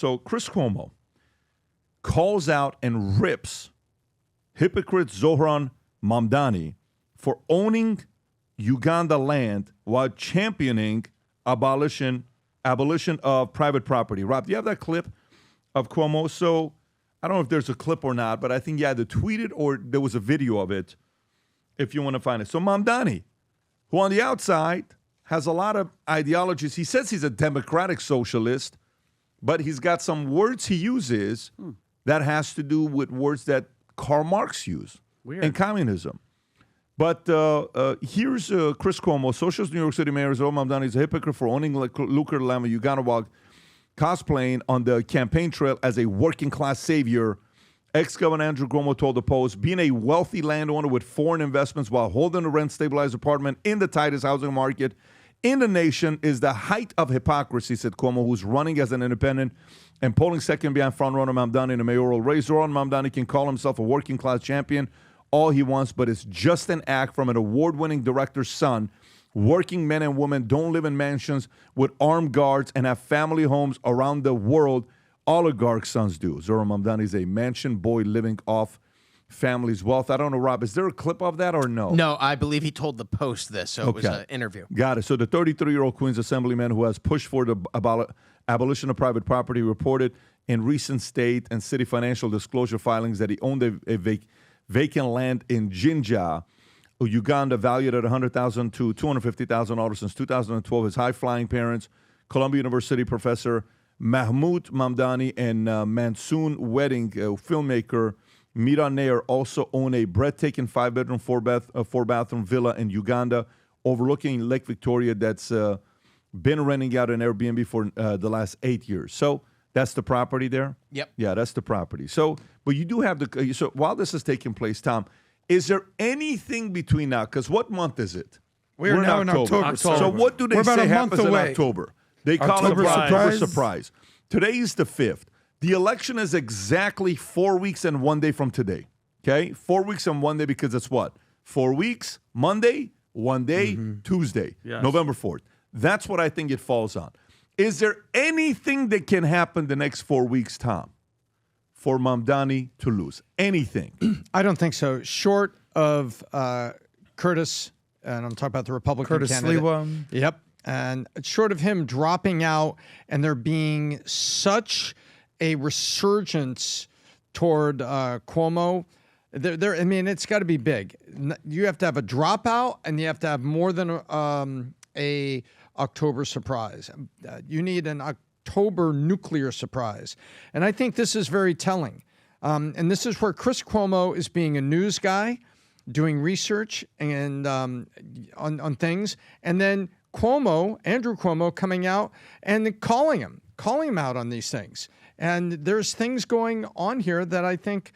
So Chris Cuomo calls out and rips hypocrite Zohran Mamdani for owning Uganda land while championing abolition of private property. Rob, do you have that clip of Cuomo? So I don't know if there's a clip or not, but I think you either tweeted or there was a video of it if you want to find it. So Mamdani, who on the outside has a lot of ideologies. He says he's a democratic socialist, but he's got some words he uses that has to do with words that Karl Marx used in communism. But here's Chris Cuomo, Socialist New York City Mayor Zohran Mamdani is a hypocrite for owning lucrative land in Uganda while cosplaying on the campaign trail as a working-class savior. Ex-Governor Andrew Cuomo told the Post, being a wealthy landowner with foreign investments while holding a rent-stabilized apartment in the tightest housing market in the nation is the height of hypocrisy, said Cuomo, who's running as an independent and polling second behind frontrunner Mamdani in the mayoral race. Zohran Mamdani can call himself a working-class champion all he wants, but it's just an act from an award-winning director's son. Working men and women don't live in mansions with armed guards and have family homes around the world. Oligarch sons do. Zohran Mamdani is a mansion boy living off family's wealth. I don't know, Rob, is there a clip of that or no? No, I believe he told the Post this, so it was an interview. Got it. So the 33-year-old Queens Assemblyman who has pushed for the abolition of private property reported in recent state and city financial disclosure filings that he owned a vacant land in Jinja, Uganda, valued at $100,000 to $250,000 since 2012. His high-flying parents, Columbia University professor Mahmoud Mamdani and Mansoon Wedding filmmaker Mira Nair, also own a breathtaking 5-bedroom, 4-bathroom villa in Uganda overlooking Lake Victoria that's been renting out an Airbnb for the last 8 years. So that's the property there? Yep. Yeah, that's the property. So, but you do have so while this is taking place, Tom, is there anything between now? Because what month is it? We're now in October. So what do they say happens in October? They call it October surprise. Today is the 5th. The election is exactly 4 weeks and 1 day from today. Okay? 4 weeks and 1 day because it's what? 4 weeks, Monday, 1 day, Tuesday, November 4th. That's what I think it falls on. Is there anything that can happen the next 4 weeks, Tom, for Mamdani to lose? Anything? I don't think so. Short of Curtis, and I'm talking about the Republican candidate. Curtis Sliwa. Yep. And short of him dropping out and there being such a resurgence toward Cuomo, I mean, it's got to be big. You have to have a dropout, and you have to have more than a October surprise. You need an October nuclear surprise. And I think this is very telling. And this is where Chris Cuomo is being a news guy, doing research and on things, and then Andrew Cuomo, coming out and calling him out on these things. And there's things going on here that I think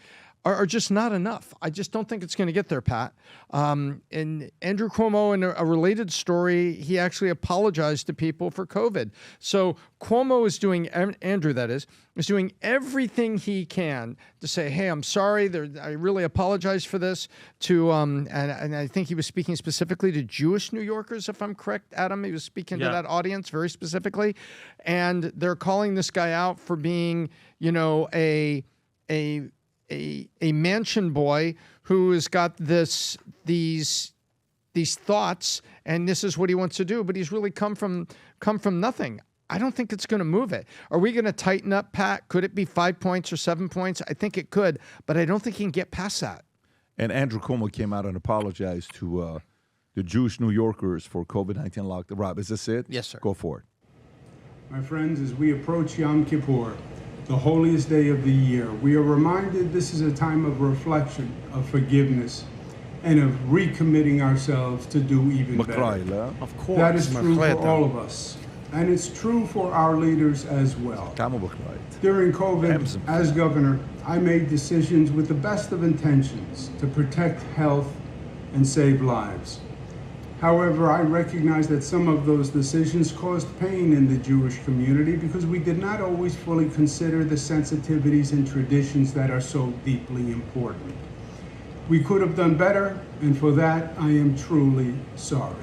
are just not enough. I just don't think it's going to get there, Pat. And Andrew Cuomo, in a related story, he actually apologized to people for COVID. So Cuomo is doing, Andrew that is doing everything he can to say, hey, I'm sorry, I really apologize for this, and I think he was speaking specifically to Jewish New Yorkers, if I'm correct, Adam. He was speaking to that audience very specifically. And they're calling this guy out for being, a mansion boy who has got these thoughts, and this is what he wants to do, but he's really come from nothing. I don't think it's going to move it. Are we going to tighten up, Pat? Could it be 5 points or 7 points? I think it could, but I don't think he can get past that. And Andrew Cuomo came out and apologized to the Jewish New Yorkers for COVID-19 lockdown. Rob, is this it? Yes, sir. Go for it. My friends, as we approach Yom Kippur, the holiest day of the year, we are reminded this is a time of reflection, of forgiveness, and of recommitting ourselves to do even better. Of course. That is true for all of us, and it's true for our leaders as well. During COVID, as governor, I made decisions with the best of intentions to protect health and save lives. However, I recognize that some of those decisions caused pain in the Jewish community because we did not always fully consider the sensitivities and traditions that are so deeply important. We could have done better, and for that, I am truly sorry.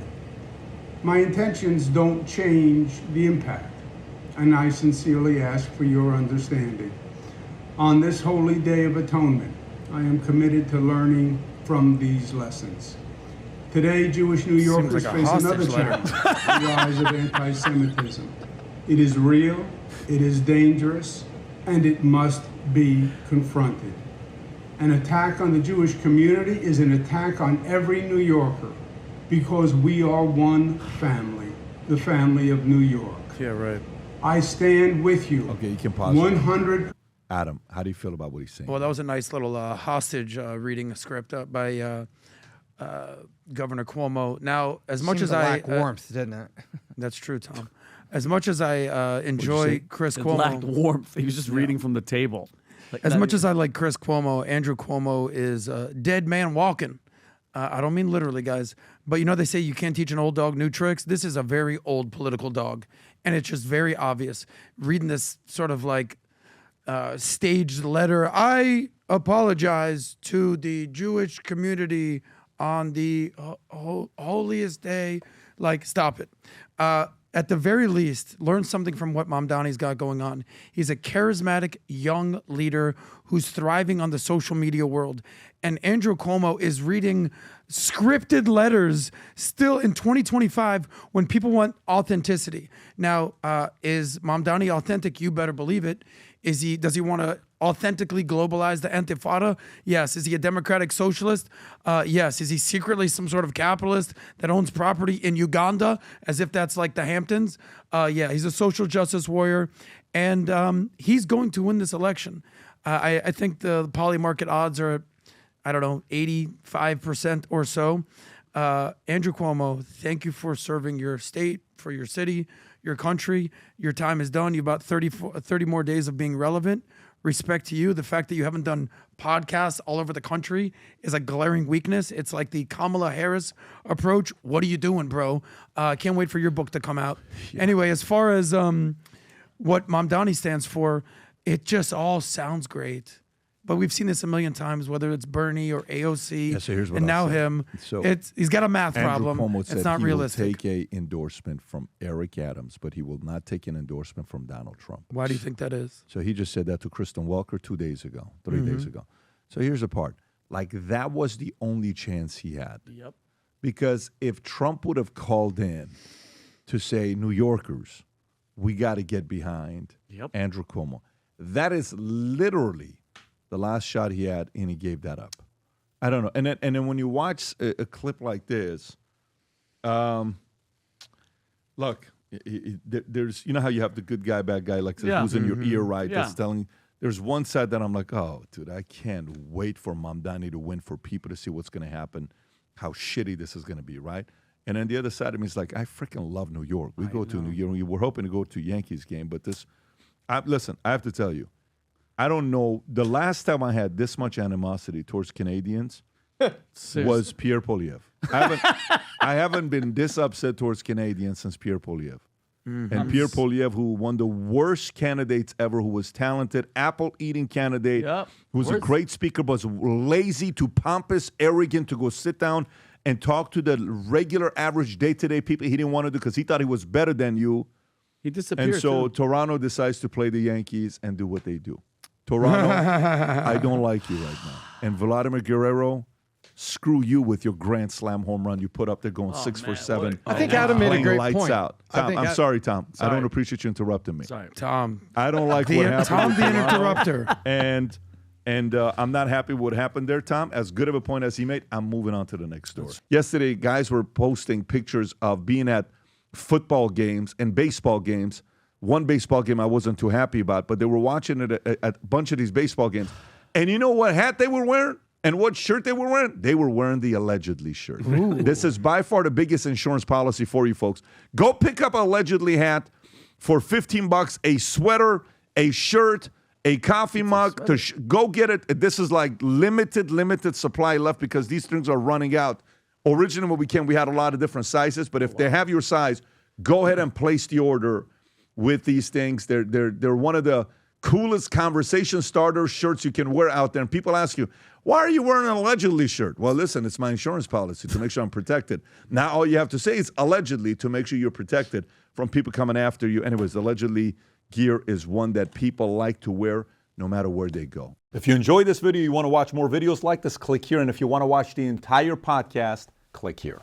My intentions don't change the impact. and I sincerely ask for your understanding. On this holy day of atonement, I am committed to learning from these lessons. Today, Jewish New Yorkers face another challenge, the rise of anti-Semitism. It is real, it is dangerous, and it must be confronted. An attack on the Jewish community is an attack on every New Yorker, because we are one family, the family of New York. Yeah, right. I stand with you. Okay, you can pause. 100. Adam, how do you feel about what he's saying? Well, that was a nice little hostage reading a script by Governor Cuomo. Now, as much as I warmth, didn't it? That's true, Tom. As much as I enjoy Chris It Cuomo, lacked warmth. He was just reading from the table. Like, as much as I like Chris Cuomo, Andrew Cuomo is a dead man walking. I don't mean literally, guys. But you know they say you can't teach an old dog new tricks? This is a very old political dog. And it's just very obvious. Reading this sort of like staged letter, I apologize to the Jewish community on the holiest day. Like, stop it. At the very least, learn something from what Mamdani's got going on. He's a charismatic young leader who's thriving on the social media world. And Andrew Cuomo is reading scripted letters still in 2025 when people want authenticity. Now, is Mamdani authentic? You better believe it. Does he want to authentically globalize the Intifada? Yes. Is he a democratic socialist? Yes. Is he secretly some sort of capitalist that owns property in Uganda as if that's like the Hamptons? Yeah, he's a social justice warrior, and he's going to win this election. I think the poly market odds are, I don't know, 85% or so. Andrew Cuomo, thank you for serving your state, for your city, your country. Your time is done. You have about 30 more days of being relevant. Respect to you. The fact that you haven't done podcasts all over the country is a glaring weakness. It's like the Kamala Harris approach. What are you doing, bro? Can't wait for your book to come out. Yeah. Anyway, as far as what Mamdani stands for, it just all sounds great. But we've seen this a million times, whether it's Bernie or AOC, Yeah, so here's what and I'll now say. him. So He's got a math Andrew problem. Cuomo said It's not he realistic. will take a endorsement from Eric Adams, but he will not take an endorsement from Donald Trump. Why do you think that is? So he just said that to Kristen Welker 3 days ago. So here's the part. Like, that was the only chance he had. Yep. Because if Trump would have called in to say, New Yorkers, we got to get behind Andrew Cuomo, that is literally the last shot he had, and he gave that up. I don't know. And then when you watch a clip like this, look, there's, you know how you have the good guy, bad guy, like who's in your ear, right? That's telling. There's one side that I'm like, oh, dude, I can't wait for Mamdani to win, for people to see what's going to happen, how shitty this is going to be, right? And then the other side of me is like, I freaking love New York. We go to New York. We're hoping to go to a Yankees game, but listen, I have to tell you, I don't know. The last time I had this much animosity towards Canadians was Pierre Poilievre. I haven't been this upset towards Canadians since Pierre Poilievre. Mm-hmm. And Pierre Poilievre, who won the worst candidates ever, who was talented, apple-eating candidate, who was a great speaker, but was lazy to pompous, arrogant to go sit down and talk to the regular, average, day-to-day people he didn't want to do because he thought he was better than you. He disappeared. And so Toronto decides to play the Yankees and do what they do. Toronto, I don't like you right now. And Vladimir Guerrero, screw you with your grand slam home run you put up there going 6 for 7. I think Adam made a great lights point. Out. Tom, I'm sorry, Tom. I don't appreciate you interrupting me. Sorry. Tom. I don't like what happened. Tom the interrupter. And I'm not happy with what happened there, Tom. As good of a point as he made, I'm moving on to the next story. Yesterday, guys were posting pictures of being at football games and baseball games. One baseball game I wasn't too happy about, but they were watching it at a bunch of these baseball games. And you know what hat they were wearing and what shirt they were wearing? They were wearing the allegedly shirt. Ooh. This is by far the biggest insurance policy for you folks. Go pick up an allegedly hat for $15, a sweater, a shirt, a coffee mug. Go get it. This is like limited supply left because these things are running out. Originally, when we had a lot of different sizes, but if they have your size, go ahead and place the order with these things. They're one of the coolest conversation starter shirts you can wear out there. And people ask you, why are you wearing an allegedly shirt? Well, listen, it's my insurance policy to make sure I'm protected. Now all you have to say is allegedly to make sure you're protected from people coming after you. Anyways, allegedly gear is one that people like to wear no matter where they go. If you enjoyed this video, you want to watch more videos like this, click here. And if you want to watch the entire podcast, click here.